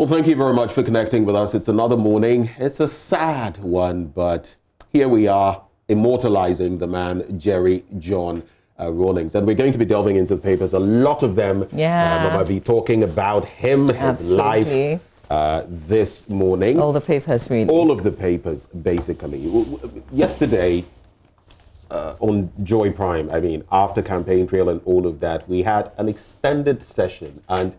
Well, thank you very much for connecting with us. It's another morning. It's a sad one, but here we are immortalizing the man, Jerry John Rawlings. And we're going to be delving into the papers. A lot of them. Yeah. We'll be talking about him, his life this morning. All the papers, really. All of the papers, basically. Yesterday, on Joy Prime, after campaign trail and all of that, we had an extended session, and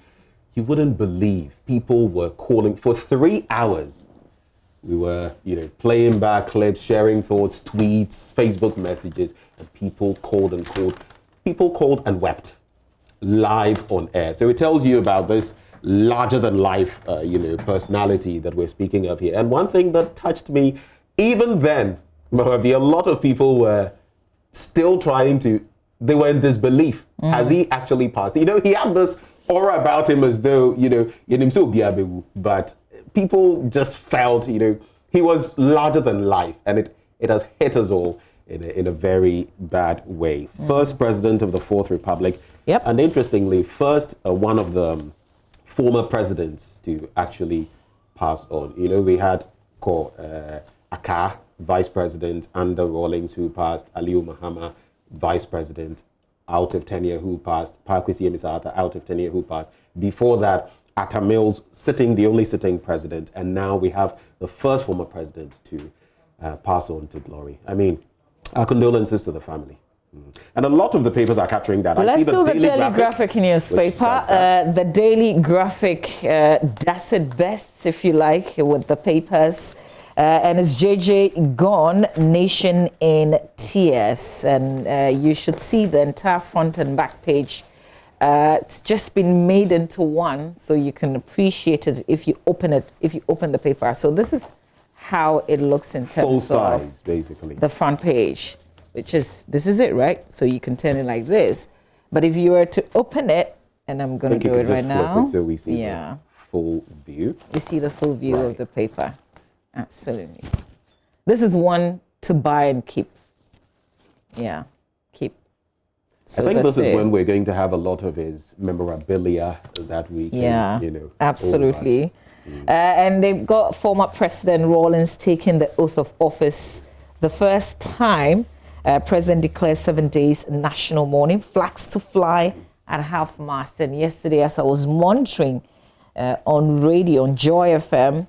you wouldn't believe people were calling for 3 hours. We were, playing back clips, sharing thoughts, tweets, Facebook messages, and people called and called. People called and wept live on air. So it tells you about this larger-than-life, personality that we're speaking of here. And one thing that touched me, even then, Mohabi, a lot of people were still they were in disbelief. Has he actually passed? He had this aura about him as though, but people just felt, he was larger than life, and it has hit us all in a very bad way. First president of the Fourth Republic, and interestingly, first one of the former presidents to actually pass on. We had Aka, vice president under Rawlings, who passed, Aliu Mahama, vice president, out of tenure, who passed, Parkwesi Emisata, out of tenure, who passed. Before that, Atta Mills, the only sitting president, and now we have the first former president to pass on to glory. Our condolences to the family. And a lot of the papers are capturing that. Let's do the Daily Graphic newspaper. The Daily Graphic does it best, if you like, with the papers. And it's JJ gone, nation in tears. And you should see the entire front and back page. It's just been made into one, so you can appreciate it if you open the paper. So this is how it looks in terms full size, of basically. The front page, this is it, right? So you can turn it like this. But if you were to open it, and I'm going to do it right now. So we see the full view. You see the full view of the paper. Absolutely. This is one to buy and keep. Yeah, keep. So I think this is when we're going to have a lot of his memorabilia that we can, absolutely. And they've got former President Rawlings taking the oath of office. The first time, President declared 7 days national mourning, flags to fly at half-mast. And yesterday, as I was monitoring on radio, on Joy FM,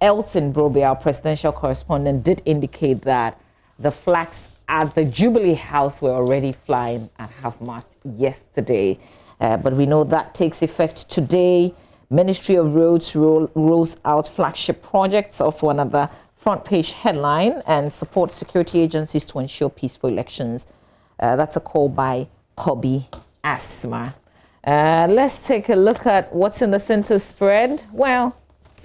Elton Broby, our presidential correspondent, did indicate that the flags at the Jubilee House were already flying at half-mast yesterday. But we know that takes effect today. Ministry of Roads rolls out flagship projects, also another front page headline, and support security agencies to ensure peaceful elections. That's a call by Hobby Asma. Let's take a look at what's in the center spread. Well,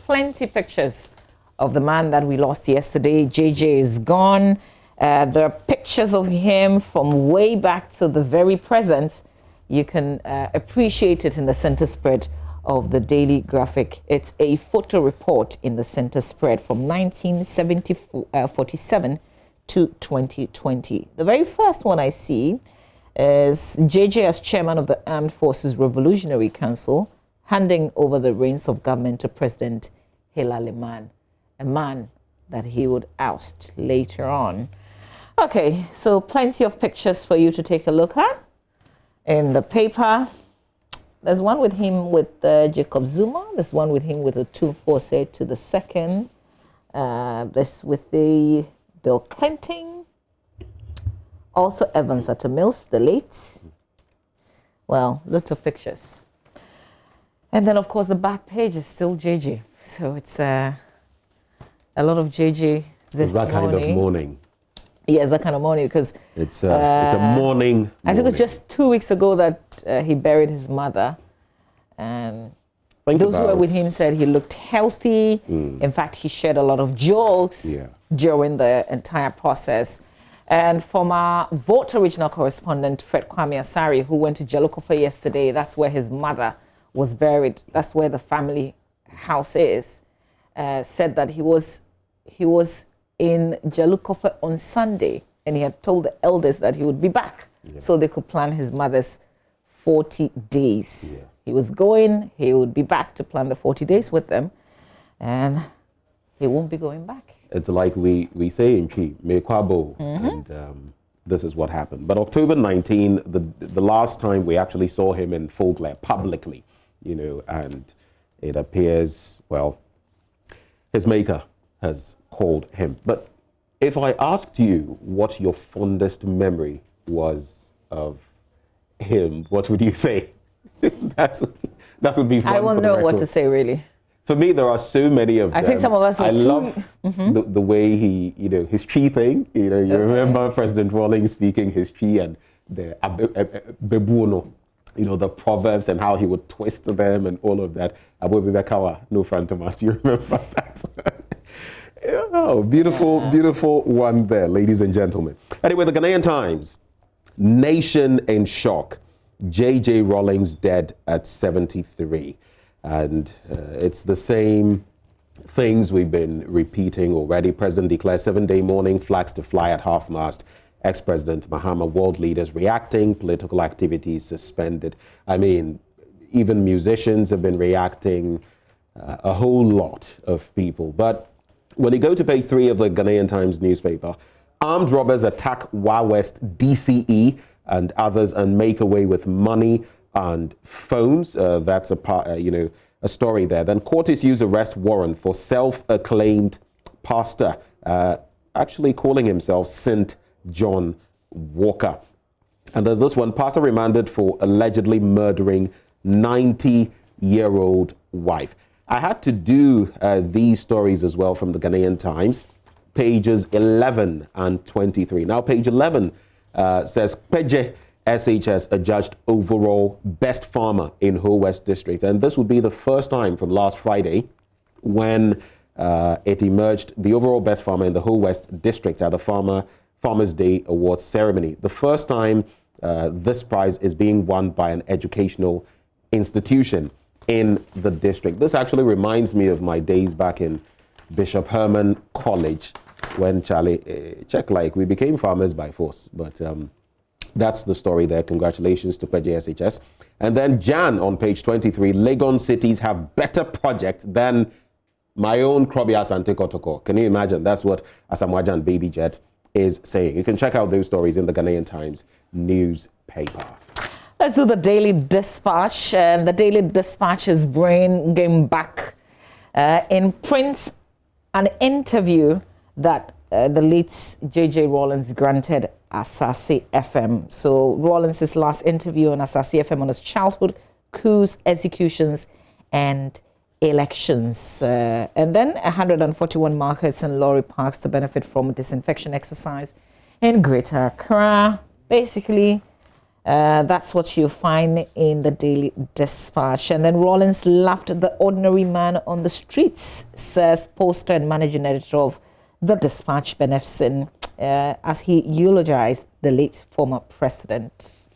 plenty pictures of the man that we lost yesterday. JJ is gone. There are pictures of him from way back to the very present. You can appreciate it in the center spread of the Daily Graphic. It's a photo report in the center spread from 1947 to 2020. The very first one I see is JJ as chairman of the Armed Forces Revolutionary Council, handing over the reins of government to President Hilal Liman, a man that he would oust later on. Okay, so plenty of pictures for you to take a look at in the paper. There's one with him with Jacob Zuma. There's one with him with the 2-4 to the second. This with the Bill Clinton. Also Evans Atta Mills, the late. Well, lots of pictures. And then, of course, the back page is still JJ. So it's a lot of JJ this morning. That kind of morning. Yes, that kind of morning, because it's a morning. I think it was just 2 weeks ago that he buried his mother, and those who were with him said he looked healthy. In fact, he shared a lot of jokes during the entire process. And from our Vote Original correspondent, Fred Kwame Asari, who went to Jelukopa yesterday, that's where his mother was buried. That's where the family house is. Said that he was in Jelukofa on Sunday, and he had told the elders that he would be back so they could plan his mother's 40 days he was going, he would be back to plan the 40 days with them, and he won't be going back. It's like we say in Chi, me kwabo, and this is what happened. But October 19, the last time we actually saw him in full glare publicly, you know, and it appears, well, his maker has called him. But if I asked you what your fondest memory was of him, what would you say? that would be fun. I won't know what to say, really. For me, there are so many of them. I think some of us were love the way he, you know, his chi thing. You know, you remember President Rawlings speaking his chi and the bebuono, you know, the proverbs and how he would twist them and all of that. No front of us. You remember that? Oh, beautiful one there, ladies and gentlemen. Anyway, the Ghanaian Times, nation in shock. J.J. Rawlings dead at 73. And it's the same things we've been repeating already. President declares 7-day mourning, flags to fly at half-mast. Ex-President Mahama, world leaders reacting, political activities suspended. I mean, even musicians have been reacting, a whole lot of people. But when you go to page 3 of the Ghanaian Times newspaper, armed robbers attack Wa West DCE and others and make away with money and phones. That's a story there. Then court issues arrest warrant for self-acclaimed pastor, actually calling himself St. John Walker. And there's this one, pastor remanded for allegedly murdering 90-year-old wife. I had to do these stories as well from the Ghanaian Times, pages 11 and 23. Now, page 11 says, Peje SHS adjudged overall best farmer in Ho West District. And this would be the first time from last Friday when it emerged the overall best farmer in the Ho West District at the Farmers' Day Awards ceremony. The first time this prize is being won by an educational institution in the district. This actually reminds me of my days back in Bishop Herman College when we became farmers by force. But that's the story there. Congratulations to PGSHS. And then Jan on page 23, Legon cities have better projects than my own Krobia Asante Kotoko. Can you imagine? That's what Asamoah Baby Jet is saying. You can check out those stories in the Ghanaian Times newspaper. Let's do the Daily Dispatch. And the Daily Dispatch is bringing back in print an interview that the late J.J. Rawlings granted Asari FM. So Rawlings' last interview on Asari FM on his childhood, coups, executions, and elections. And then 141 markets and lorry parks to benefit from disinfection exercise in Greater Accra. Basically, that's what you'll find in the Daily Dispatch. And then Rawlings laughed at the ordinary man on the streets, says poster and managing editor of the Dispatch, Benefsin, as he eulogized the late former president.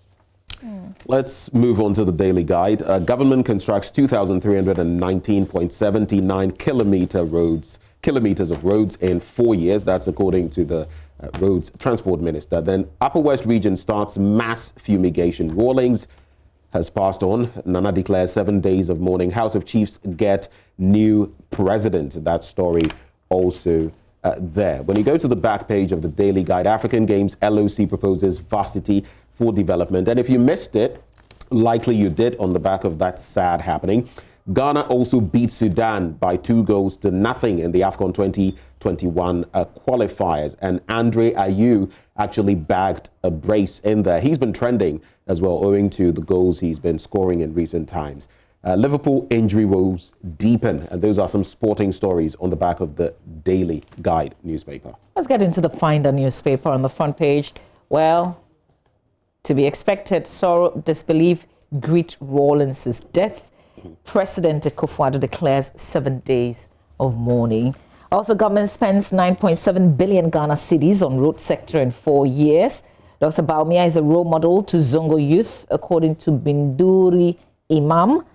Let's move on to the Daily Guide. Government constructs 2,319.79 kilometers of roads in 4 years. That's according to the Roads Transport Minister. Then Upper West Region starts mass fumigation. Rawlings has passed on. Nana declares 7 days of mourning. House of Chiefs get new president. That story also there. When you go to the back page of the Daily Guide, African Games LOC proposes varsity for development. And if you missed it, likely you did on the back of that sad happening. Ghana also beat Sudan by 2-0 in the AFCON 2021 qualifiers. And Andre Ayew actually bagged a brace in there. He's been trending as well, owing to the goals he's been scoring in recent times. Liverpool injury woes deepen. And those are some sporting stories on the back of the Daily Guide newspaper. Let's get into the Finder newspaper on the front page. Well, to be expected, sorrow, disbelief greet Rawlings' death. President Akufo-Addo declares 7 days of mourning. Also, government spends 9.7 billion Ghana cedis on road sector in 4 years. Dr. Baumia is a role model to Zongo youth, according to Binduri Imam.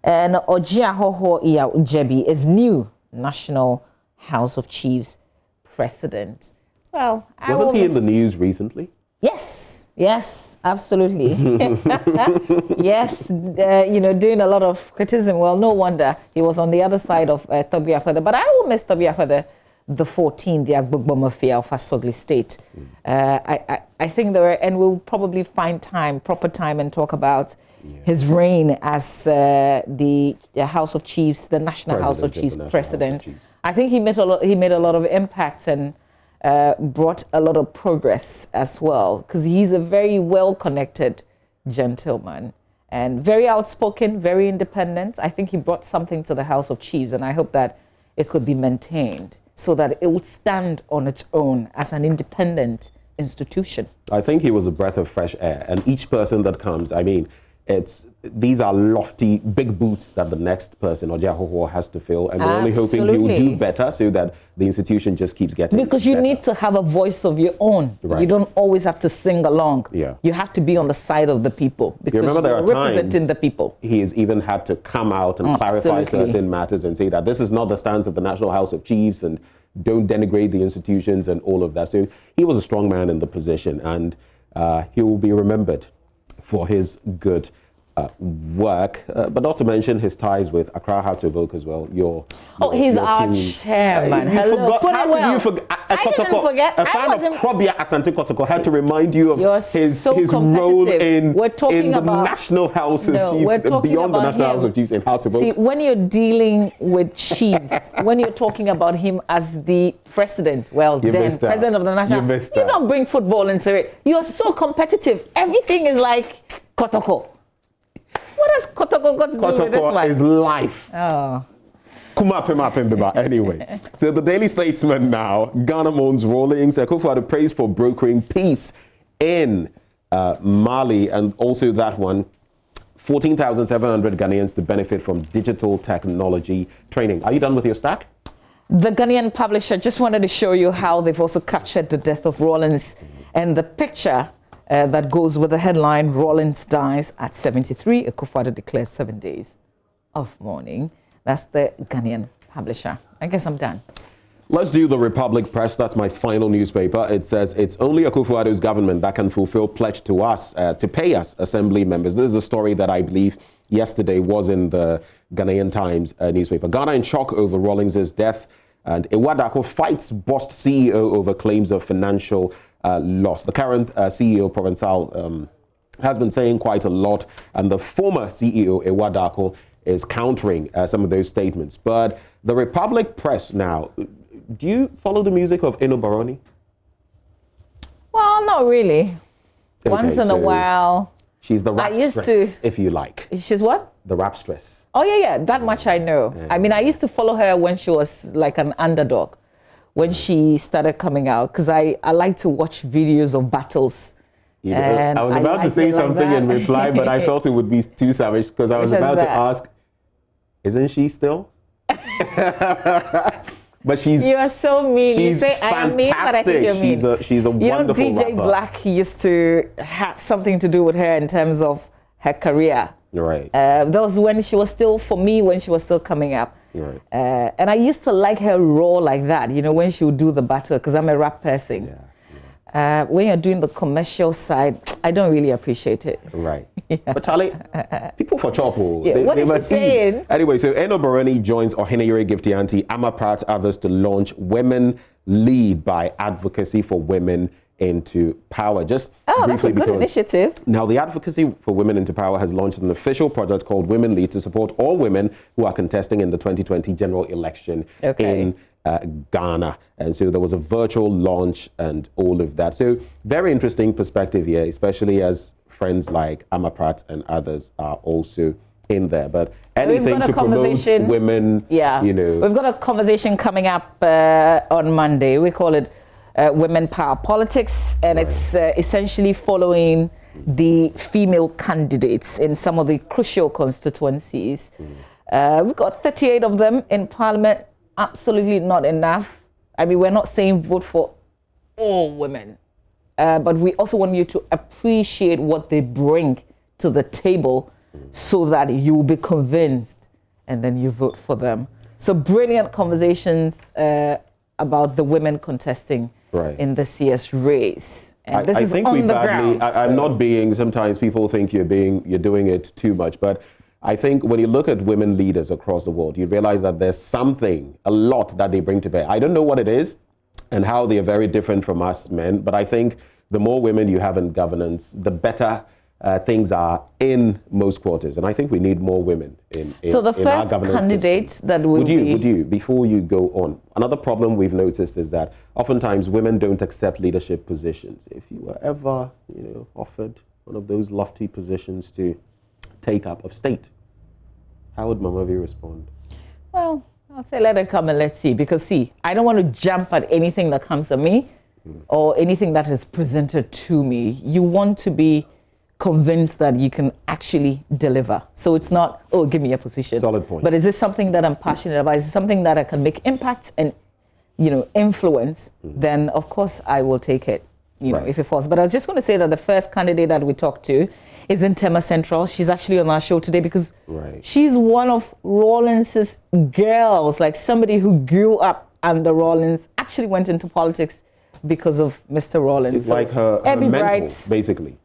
And Ojia Hoho Iya Ujebi is new National House of Chiefs president. Well, wasn't he in the news recently? Yes, yes. Absolutely. Yes, doing a lot of criticism. Well, no wonder he was on the other side of Toby Afede. But I will miss Toby Afede, the 14th, the Agbogbo Mafia of Asogli State. I think there are, and we'll probably find proper time, and talk about his reign as the House of Chiefs, the National House of Chiefs president. I think he made a lot of impact and brought a lot of progress as well, because he's a very well-connected gentleman and very outspoken, very independent. I think he brought something to the House of Chiefs, and I hope that it could be maintained so that it would stand on its own as an independent institution. I think he was a breath of fresh air, and each person that comes, I mean, these are lofty, big boots that the next person, Ojahoho, has to fill, and we're only hoping he will do better so that the institution just keeps getting because you better. need to have a voice of your own. Right. You don't always have to sing along. Yeah. You have to be on the side of the people, because you're representing the people. He has even had to come out and clarify certain matters and say that this is not the stance of the National House of Chiefs, and don't denigrate the institutions and all of that. So he was a strong man in the position, and he will be remembered for his good work, but not to mention his ties with Accra Hearts of Oak as well. He's our chairman. Hello. How did you forget? I didn't forget. A fan of Krobia Asante Kotoko had to remind you of his role in the National House of Chiefs, beyond the National House of Chiefs in Hearts of Oak. See, when you're dealing with chiefs, when you're talking about him as the president, president of the National, you don't bring football into it. You're so competitive. Everything is like Kotoko. What has Kotoko got to do with this one? Kotoko is life. Oh. Anyway, so the Daily Statesman now, Ghana mourns Rawlings. Akufo-Addo praise for brokering peace in Mali, and also that one, 14,700 Ghanaians to benefit from digital technology training. Are you done with your stack? The Ghanaian publisher just wanted to show you how they've also captured the death of Rawlings, and the picture that goes with the headline, Rawlings dies at 73. Akufo-Addo declares 7 days of mourning. That's the Ghanaian publisher. I guess I'm done. Let's do the Republic Press. That's my final newspaper. It says it's only Akufo-Addo's government that can fulfill pledge to us, to pay us assembly members. This is a story that I believe yesterday was in the Ghanaian Times newspaper. Ghana in shock over Rawlings' death, and Ewadako fights bossed CEO over claims of financial loss. The current CEO, Provençal, has been saying quite a lot, and the former CEO, Ewadako, is countering some of those statements. But the Republic Press now, do you follow the music of Eno Baroni? Well, not really. Okay, once in a while. She's the rapstress, if you like. She's what? The rapstress. Oh, yeah. That much I know. Yeah. I mean, I used to follow her when she was like an underdog, when she started coming out, because I like to watch videos of battles. You know, I was about to say something in reply, but I felt it would be too savage, because I was about to ask, isn't she still? But she's... You are so mean. She's you say fantastic. I am mean, but I think you're mean. She's a wonderful DJ rapper. Black used to have something to do with her in terms of her career. Right. That was when she was still, for me, when she was still coming up. Right. And I used to like her raw like that, you know, when she would do the battle, because I'm a rap person. Yeah. When you're doing the commercial side, I don't really appreciate it. Right. Yeah. But Charlie, people for Chopo. Yeah, what is she saying? Anyway, so Eno Baroni joins Oheneyere Giftianti, Amaprat, others to launch Women Lead by Advocacy for Women into Power. Just that's a good initiative. Now, the Advocacy for Women into Power has launched an official project called Women Lead to support all women who are contesting in the 2020 general election in Ghana. And so there was a virtual launch and all of that. So very interesting perspective here, especially as friends like Amaprat and others are also in there. But anything to promote women, you know. We've got a conversation coming up on Monday. We call it Women Power Politics, and it's essentially following the female candidates in some of the crucial constituencies. We've got 38 of them in Parliament. Absolutely not enough. I mean, we're not saying vote for all women, but we also want you to appreciate what they bring to the table so that you'll be convinced and then you vote for them. So brilliant conversations about the women contesting right. in this year's race. And this I is think on we the badly, ground. I'm not being, sometimes people think you're doing it too much, but I think when you look at women leaders across the world, you realize that there's something, a lot that they bring to bear. I don't know what it is and how they are very different from us men, but I think the more women you have in governance, the better things are in most quarters. And I think we need more women in So the in our first governance candidate system. that will would you, before you go on, another problem we've noticed is that oftentimes women don't accept leadership positions. If you were ever, offered one of those lofty positions to take up of state, how would Mama V respond? Well, I'll say let it come and let's see. Because see, I don't want to jump at anything that comes to me or anything that is presented to me. You want to be convinced that you can actually deliver. So it's not, oh, give me a position. Solid point. But is this something that I'm passionate about? Is it something that I can make impacts and, influence? Then of course I will take it, Right. if it falls. But I was just going to say that the first candidate that we talked to is in Tema Central. She's actually on our show today because Right. she's one of Rawlings' girls, like somebody who grew up under Rawlings, actually went into politics because of Mr. Rawlings. He's like her Abby mentor, Brights. basically.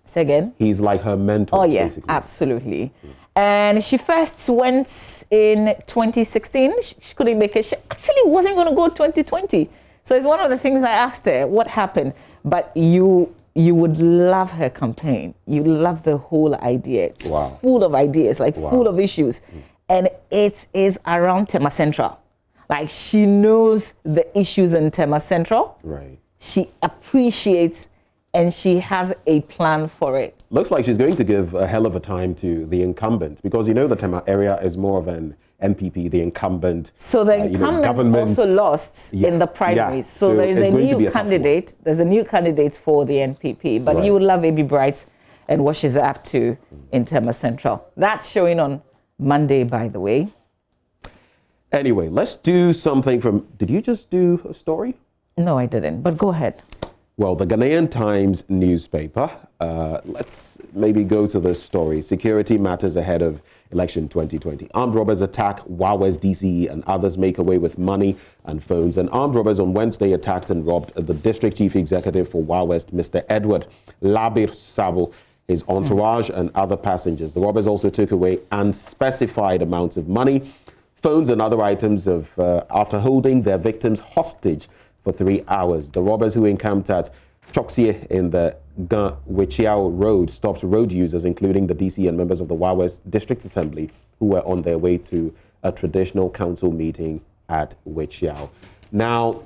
Say again? He's like her mentor, Oh, yeah, basically. absolutely. And she first went in 2016. She couldn't make it. She actually wasn't going to go 2020. So it's one of the things I asked her, what happened? But you would love her campaign. You love the whole idea. It's full of ideas, full of issues. And it is around Tema Central. Like, she knows the issues in Tema Central. Right. She appreciates and she has a plan for it. Looks like she's going to give a hell of a time to the incumbent because the Tema area is more of an MPP, the incumbent. So the incumbent also lost in the primaries. Yeah. So there is a new candidate. There's a new candidate for the NPP. But you would love Abby Brights and what she's up to in Tema Central. That's showing on Monday, by the way. Anyway, let's do something from. Did you just do a story? No, I didn't. But go ahead. Well, the Ghanaian Times newspaper. Let's maybe go to this story. Security matters ahead of election 2020. Armed robbers attack Wawes DCE and others make away with money and phones. And armed robbers on Wednesday attacked and robbed the district chief executive for Wawes, Mr. Edward Labir Sabo, his entourage and other passengers. The robbers also took away unspecified amounts of money, phones and other items after holding their victims hostage for 3 hours. The robbers who encamped at Choksie in the Wichiao Road stopped road users, including the DC and members of the Wawes District Assembly, who were on their way to a traditional council meeting at Wichiao. Now,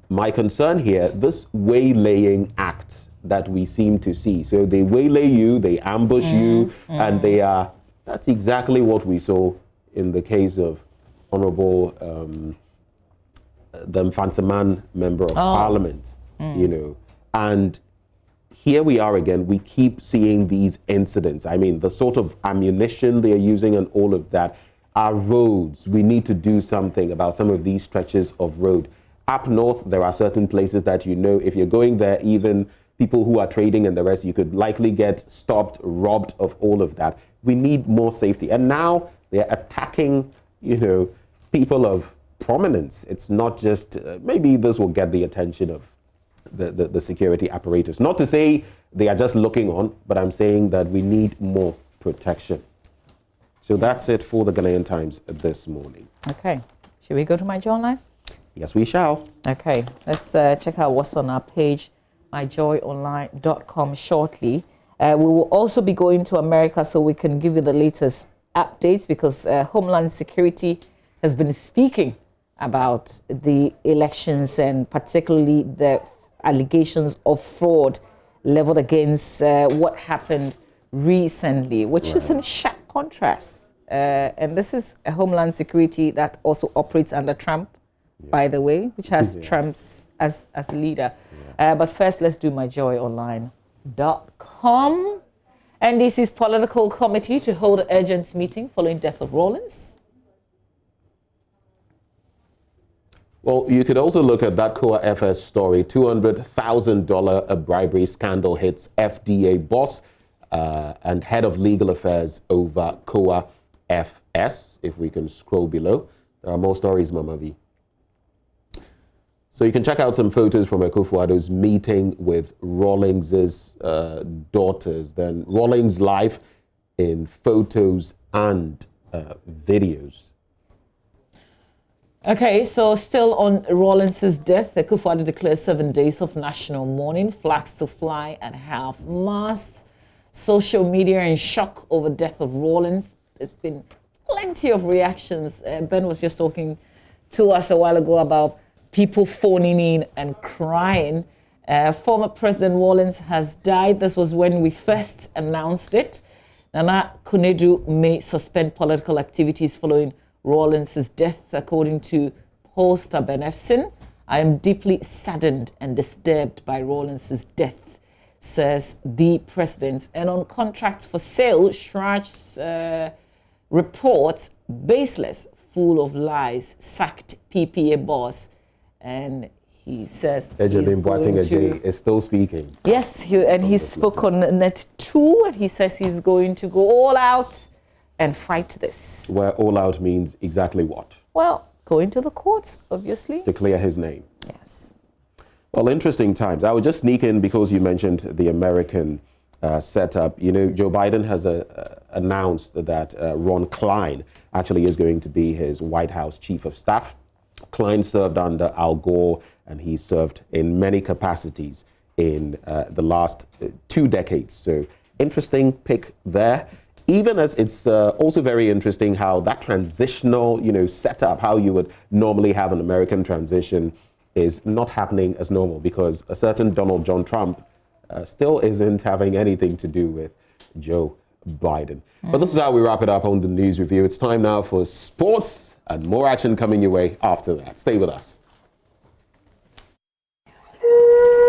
my concern here, this waylaying act that we seem to see. So they waylay you, they ambush you, and that's exactly what we saw in the case of Honorable the Mfansaman member of Parliament, and here we are again. We keep seeing these incidents. I mean, the sort of ammunition they're using and all of that. Our roads, we need to do something about some of these stretches of road. Up north, there are certain places that if you're going there, even people who are trading and the rest, you could likely get stopped, robbed of all of that. We need more safety. And now they're attacking, people of prominence. It's not just, maybe this will get the attention of the security apparatus. Not to say they are just looking on, but I'm saying that we need more protection. So that's it for the Ghanaian Times this morning. Okay. Should we go to my Joyonline? Yes, we shall. Okay. Let's check out what's on our page, myjoyonline.com shortly. We will also be going to America so we can give you the latest updates because Homeland Security has been speaking about the elections and particularly the allegations of fraud leveled against what happened recently, which is in sharp contrast. And this is a Homeland Security that also operates under Trump, by the way, which has Trump's as leader. But first, let's do myjoyonline.com. NDC's political committee to hold an urgent meeting following death of Rawlings. Well, you could also look at that COA FS story. $200,000 bribery scandal hits FDA boss and head of legal affairs over COA FS. If we can scroll below, there are more stories, Mama V. So you can check out some photos from Akufo-Addo's meeting with Rawlings' daughters. Then Rawlings live in photos and videos. Okay, so still on Rawlings' death, Akufo-Addo declares 7 days of national mourning, flags to fly at half-mast. Social media in shock over death of Rawlings. It's been plenty of reactions. Ben was just talking to us a while ago about people phoning in and crying. Former President Rawlings has died. This was when we first announced it. Nana Konadu may suspend political activities following Rawlings' death, according to pollster Ben Efson. I am deeply saddened and disturbed by Rawlings' death, says the president. And on contracts for sale, Shraj reports baseless, full of lies, sacked PPA boss. And he says is still speaking. Yes, he spoke on Net 2, and he says he's going to go all out and fight this. Where all out means exactly what? Well, going to the courts, obviously. To clear his name. Yes. Well, interesting times. I would just sneak in because you mentioned the American setup. You know, Joe Biden has announced that Ron Klein actually is going to be his White House chief of staff. Klein served under Al Gore, and he served in many capacities in the last 2 decades. So interesting pick there. Even as it's also very interesting how that transitional, setup, how you would normally have an American transition, is not happening as normal because a certain Donald John Trump still isn't having anything to do with Joe Biden. But this is how we wrap it up on the news review. It's time now for sports and more action coming your way after that. Stay with us.